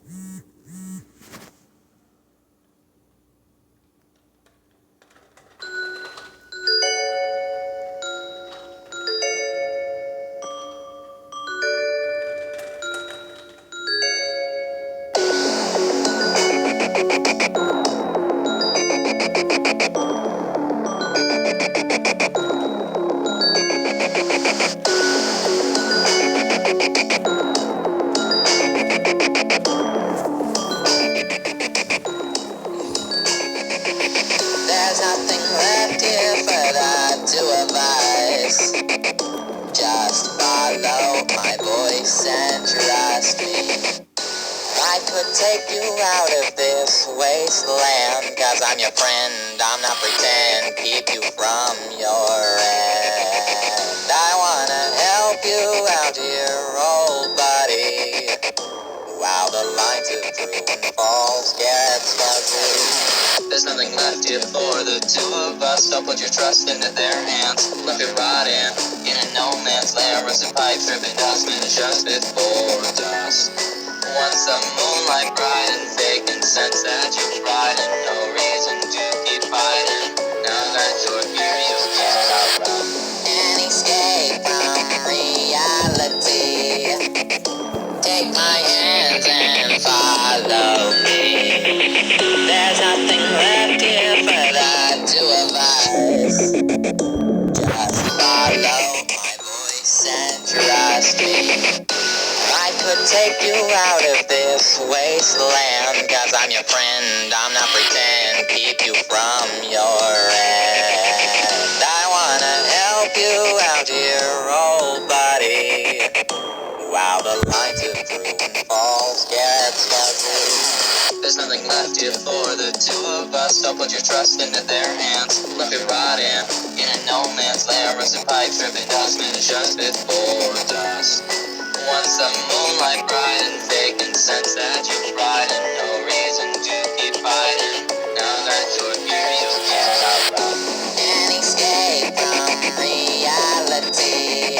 There's nothing left here for the two of us. Just follow my voice and trust me. I could take you out of this wasteland, 'cause I'm your friend, I'm not pretend, keep you from your end. I wanna help you out here, old buddy, while the lines of through and falls gets fuzzy. There's nothing left here for the two of us, so put your trust into their hands. Look it right in a no man's land, rusted pipes, dripping dust, minutes just before dusk. Once the moonlight bright and fake, and sense that you're right and no reason to keep fighting. Now that you're here, you can't outrun an escape from reality. Take my hands and follow me. There's nothing left here for the two of us. Just follow my voice and trust me. I could take you out of this wasteland, 'cause I'm your friend, I'm not pretend, keep you from your end. I wanna help you out here, old buddy, while the lines of through and falls gets fuzzy. There's nothing left here for the two of us, so put your trust into their hands. Look it right in a no man's land, rusted pipes, dripping dust, minutes just before dusk. Once the moonlight bright and fake, and sense that you're right and no reason to keep fighting. Now that you're here, you can't outrun an escape from reality.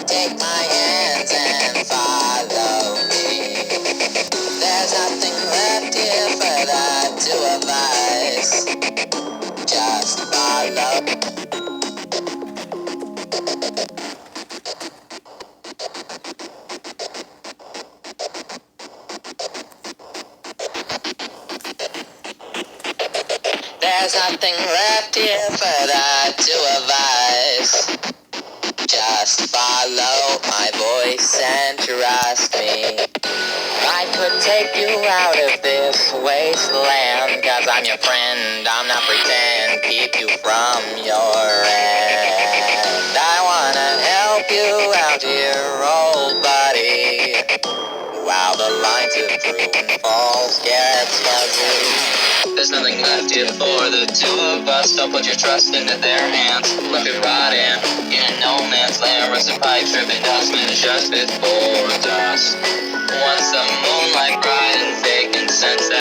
Take my hands and follow me. There's nothing left here for the two of us. Just follow. There's nothing left here for the two of us. Just follow my voice and trust me. I could take you out of this wasteland, 'cause I'm your friend, I'm not pretend, keep you from your end. I wanna help you out here, old buddy, while the lines of through and falls gets fuzzy. There's nothing left here for the two of us, so put your trust into their hands. Look it right in a no man's land, rusted pipes, dripping dust, minutes just before dusk. Once the moonlight bright and fake, and sense that